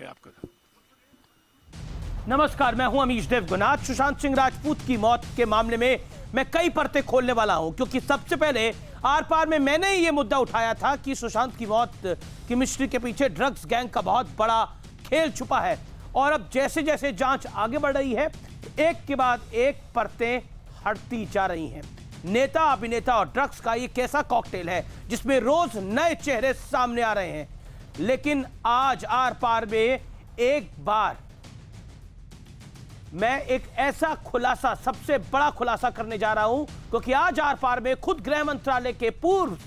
आपका नमस्कार, मैं हूं अमीश देवगुनाथ। सुशांत सिंह राजपूत की मौत के मामले में मैं कई परतें खोलने वाला हूं, क्योंकि सबसे पहले आर पार में मैंने ये मुद्दा उठाया था कि सुशांत की मौत की मिस्ट्री के पीछे ड्रग्स गैंग का बहुत बड़ा खेल छुपा है। और अब जैसे जैसे जांच आगे बढ़ रही है, एक के बाद एक परतें हटती जा रही हैं। नेता, अभिनेता और ड्रग्स का ये कैसा कॉकटेल है जिसमें रोज नए चेहरे सामने आ रहे हैं। लेकिन आज आर पार में एक बार मैं एक ऐसा खुलासा, सबसे बड़ा खुलासा करने जा रहा हूं, क्योंकि आज आर पार में खुद गृह मंत्रालय के पूर्व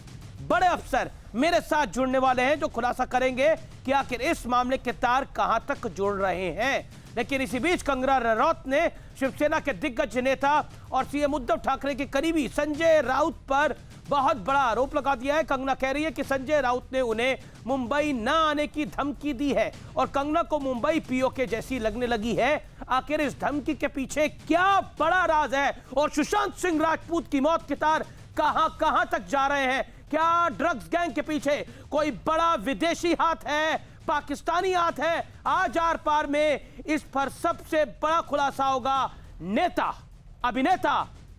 बड़े अफसर मेरे साथ जुड़ने वाले हैं, जो खुलासा करेंगे कि आखिर इस मामले के तार कहां तक जुड़ रहे हैं। लेकिन इसी बीच कंगना रनौत ने शिवसेना के दिग्गज नेता और सीएम उद्धव ठाकरे के करीबी संजय राउत पर बहुत बड़ा आरोप लगा दिया है। कंगना कह रही है कि संजय राउत ने उन्हें मुंबई न आने की धमकी दी है और कंगना को मुंबई पीओके जैसी लगने लगी है। आखिर इस धमकी के पीछे क्या बड़ा राज है और सुशांत सिंह राजपूत की मौत के तार कहां तक जा रहे हैं? क्या ड्रग्स गैंग के पीछे कोई बड़ा विदेशी हाथ है, पाकिस्तानी हाथ है? आज आर पार में इस पर सबसे बड़ा खुलासा होगा। नेता, अभिनेता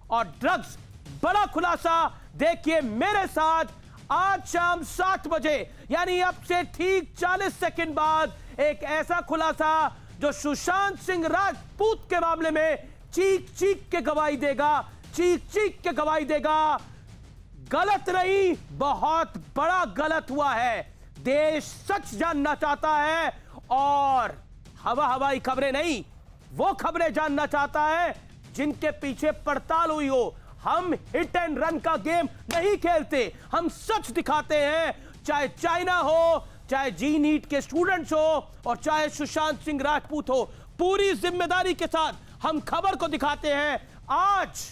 और ड्रग्स, बड़ा खुलासा देखिए मेरे साथ आज शाम 7 बजे, यानी अब से ठीक 40 सेकंड बाद एक ऐसा खुलासा जो सुशांत सिंह राजपूत के मामले में चीख चीख के गवाही देगा, चीख चीख के गवाही देगा। गलत नहीं, बहुत बड़ा गलत हुआ है। देश सच जानना चाहता है और हवाई खबरें नहीं, वो खबरें जानना चाहता है जिनके पीछे पड़ताल हुई हो। हम हिट एंड रन का गेम नहीं खेलते, हम सच दिखाते हैं। चाहे चाइना हो, चाहे जी नीट के स्टूडेंट्स हो और चाहे सुशांत सिंह राजपूत हो, पूरी जिम्मेदारी के साथ हम खबर को दिखाते हैं। आज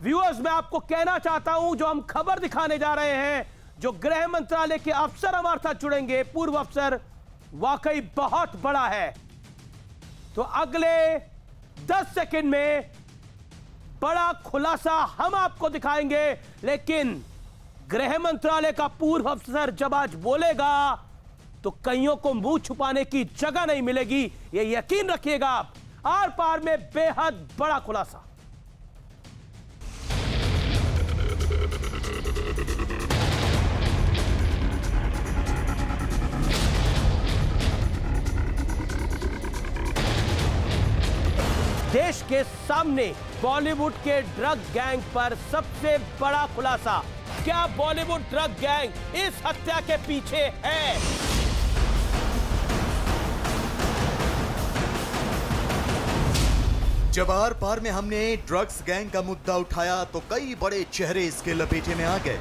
व्यूअर्स, मैं आपको कहना चाहता हूं, जो हम खबर दिखाने जा रहे हैं, जो गृह मंत्रालय के अफसर हमारे साथ जुड़ेंगे, पूर्व अफसर, वाकई बहुत बड़ा है। तो अगले 10 सेकंड में बड़ा खुलासा हम आपको दिखाएंगे। लेकिन गृह मंत्रालय का पूर्व अफसर जब आज बोलेगा तो कईयों को मुंह छुपाने की जगह नहीं मिलेगी, ये यकीन रखिएगा आप। आर पार में बेहद बड़ा खुलासा। देश के सामने बॉलीवुड के ड्रग गैंग पर सबसे बड़ा खुलासा। क्या बॉलीवुड ड्रग गैंग इस हत्या के पीछे है? जब आर पार में हमने ड्रग्स गैंग का मुद्दा उठाया तो कई बड़े चेहरे इसके लपेटे में आ गए।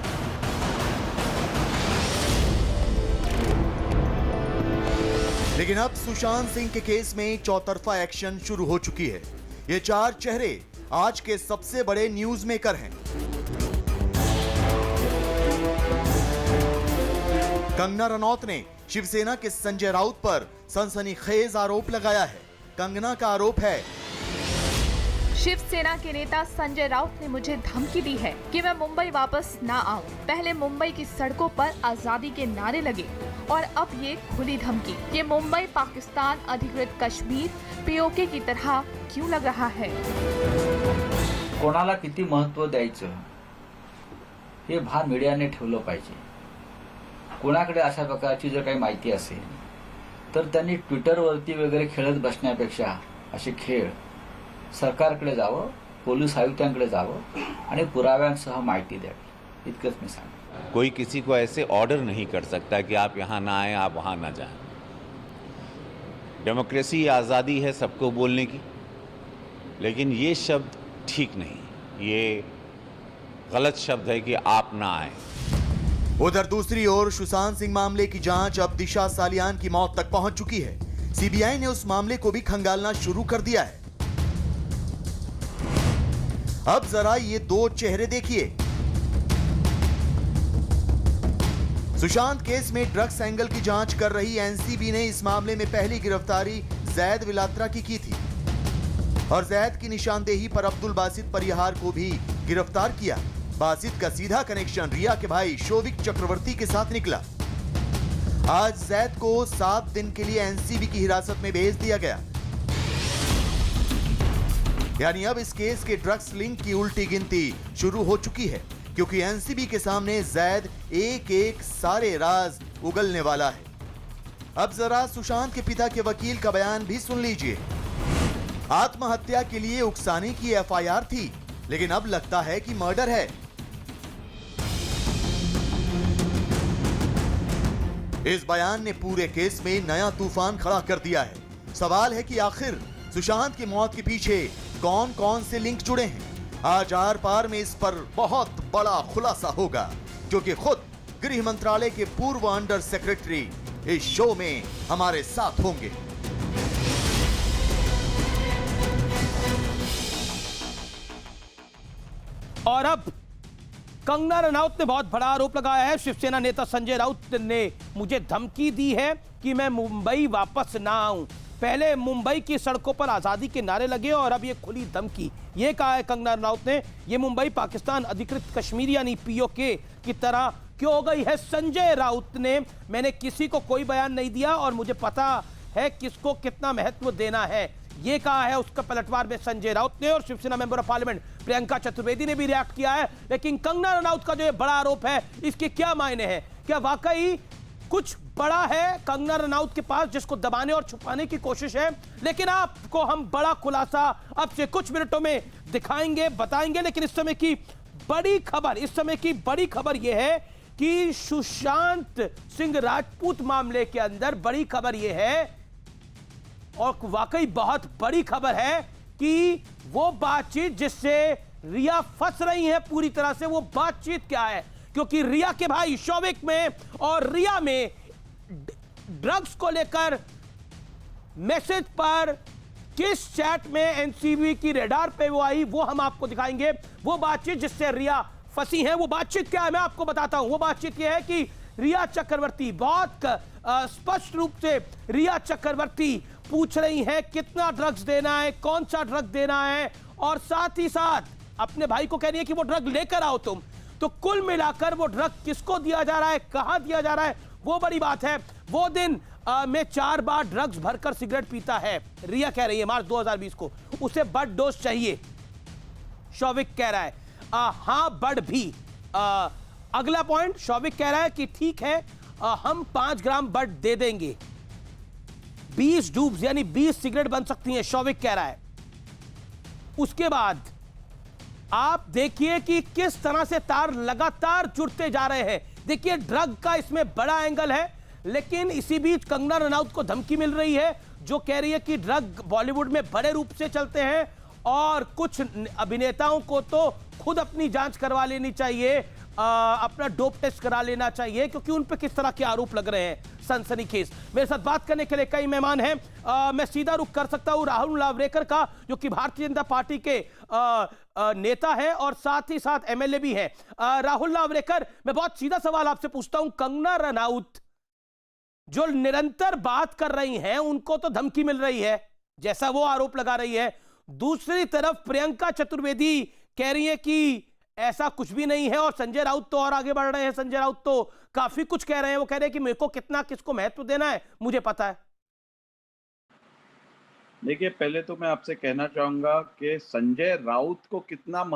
लेकिन अब सुशांत सिंह के केस में चौतरफा एक्शन शुरू हो चुकी है। ये 4 चेहरे आज के सबसे बड़े न्यूज मेकर हैं। कंगना रनौत ने शिवसेना के संजय राउत पर सनसनीखेज आरोप लगाया है। कंगना का आरोप है, शिवसेना के नेता संजय राउत ने मुझे धमकी दी है कि मैं मुंबई वापस ना आऊं। पहले मुंबई की सड़कों पर आजादी के नारे लगे और अब ये खुली धमकी। ये मुंबई पाकिस्तान अधिकृत कश्मीर पीओके की तरह क्यों लग रहा है? कोणाला किती महत्त्व द्यायचं हे भान मीडियाने ठेवलं पाहिजे। कोणाकडे अशा प्रकारची जर काही माहिती असेल तर त्यांनी ट्विटरवरती वगैरे खेळत बसण्यापेक्षा असे खेळ सरकारकडे जावं, पोलीस आयुक्तांकडे जावं आणि पुराव्यांसह माहिती द्यावी, इतकंच मी सांगतो। कोई किसी को ऐसे ऑर्डर नहीं कर सकता कि आप यहाँ ना आए, आप वहाँ ना जाएं। डेमोक्रेसी, आज़ादी है सबको बोलने की, लेकिन ये शब्द ठीक नहीं, ये गलत शब्द है कि आप ना आए। उधर दूसरी ओर सुशांत सिंह मामले की जांच अब दिशा सालियान की मौत तक पहुंच चुकी है। सीबीआई ने उस मामले को भी खंगालना शुरू कर दिया है। अब जरा ये 2 चेहरे देखिए। सुशांत केस में ड्रग्स एंगल की जांच कर रही एनसीबी ने इस मामले में पहली गिरफ्तारी जैद विलात्रा की थी और जैद की निशानदेही पर अब्दुल बासित परिहार को भी गिरफ्तार किया। बासित का सीधा कनेक्शन रिया के भाई शोविक चक्रवर्ती के साथ निकला। आज जैद को 7 दिन के लिए एनसीबी की हिरासत में भेज दिया गया। यानी अब इस केस के ड्रग्स लिंक की उल्टी गिनती शुरू हो चुकी है, क्योंकि एनसीबी के सामने जैद एक एक सारे राज उगलने वाला है। अब जरा सुशांत के पिता के वकील का बयान भी सुन लीजिए। आत्महत्या के लिए उकसाने की एफआईआर थी, लेकिन अब लगता है कि मर्डर है। इस बयान ने पूरे केस में नया तूफान खड़ा कर दिया है। सवाल है कि आखिर सुशांत की मौत के पीछे कौन कौन से लिंक जुड़े हैं। आज आर पार में इस पर बहुत बड़ा खुलासा होगा, क्योंकि खुद गृह मंत्रालय के पूर्व अंडर सेक्रेटरी इस शो में हमारे साथ होंगे। और अब कंगना रनौत ने बहुत बड़ा आरोप लगाया है। शिवसेना नेता संजय राउत ने मुझे धमकी दी है कि मैं मुंबई वापस ना आऊं। पहले मुंबई की सड़कों पर आजादी के नारे लगे और अब ये खुली धमकी। ये कहा है कंगना रनौत ने, ये मुंबई पाकिस्तान अधिकृत कश्मीर यानी पीओके की तरह क्यों हो गई है। संजय राउत ने, मैंने किसी को कोई बयान नहीं दिया और मुझे पता है किसको कितना महत्व देना है, ये कहा है उसका पलटवार में संजय राउत ने। और Shiv Sena member of parliament Priyanka Chaturvedi ने भी रिएक्ट किया है। लेकिन कंगना रनौत का जो ये बड़ा आरोप है, इसके क्या मायने हैं? क्या वाकई कुछ बड़ा है कंगना रनौत के पास जिसको दबाने और छुपाने की कोशिश है? लेकिन आपको हम बड़ा खुलासा अब से कुछ मिनटों में दिखाएंगे, बताएंगे। लेकिन इस समय की बड़ी खबर यह है कि सुशांत सिंह राजपूत मामले के अंदर बड़ी खबर यह है, और वाकई बहुत बड़ी खबर है, कि वो बातचीत जिससे रिया फंस रही है पूरी तरह से, वो बातचीत क्या है? क्योंकि रिया के भाई शौविक में और रिया में ड्रग्स को लेकर मैसेज पर किस चैट में एनसीबी की रेडार पे वो आई, वो हम आपको दिखाएंगे। वो बातचीत जिससे रिया फंसी है, वो बातचीत क्या है मैं आपको बताता हूं। वो बातचीत यह है कि रिया चक्रवर्ती, बहुत स्पष्ट रूप से रिया चक्रवर्ती पूछ रही है कितना ड्रग्स देना है, कौन सा ड्रग देना है, और साथ ही साथ अपने भाई को कह रही है कि वो ड्रग लेकर आओ तुम। तो कुल मिलाकर वो ड्रग किसको दिया जा रहा है, कहां दिया जा रहा है, वो बड़ी बात है। वो दिन में 4 बार ड्रग्स भरकर सिगरेट पीता है, रिया कह रही है, मार्च 2020 को। उसे बड डोज चाहिए, शौविक कह रहा है हां बड भी। अगला पॉइंट, शौविक कह रहा है कि ठीक है हम 5 ग्राम बड दे देंगे, 20 डूब्स यानी 20 सिगरेट बन सकती हैं, शौविक कह रहा है। उसके बाद आप देखिए कि किस तरह से तार लगातार जुड़ते जा रहे हैं। देखिए ड्रग का इसमें बड़ा एंगल है, लेकिन इसी बीच कंगना रनौत को धमकी मिल रही है, जो कह रही है कि ड्रग बॉलीवुड में बड़े रूप से चलते हैं और कुछ अभिनेताओं को तो खुद अपनी जांच करवा लेनी चाहिए, अपना डोप टेस्ट करा लेना चाहिए, क्योंकि उन पे किस तरह के आरोप लग रहे हैं, सनसनीखेज। मेरे साथ बात करने के लिए कई मेहमान हैं। मैं सीधा रुख कर सकता हूं राहुल लावरेकर का, जो कि भारतीय जनता पार्टी के नेता है और साथ ही साथ एमएलए भी है। राहुल लावरेकर, मैं बहुत सीधा सवाल आपसे पूछता हूं, कंगना रनौत जो निरंतर बात कर रही हैं, उनको तो धमकी मिल रही है जैसा वो आरोप लगा रही है, दूसरी तरफ प्रियंका चतुर्वेदी कह रही है कि ऐसा कुछ भी नहीं है, और संजय राउत तो और आगे बढ़ रहे हैं। संजय राउत तो काफी कुछ कह रहे हैं, वो कह रहे हैं कि मेरे को कितना किसको महत्व देना है मुझे पता है। देखिए, पहले तो मैं आपसे कहना चाहूंगा कि संजय राउत को कितना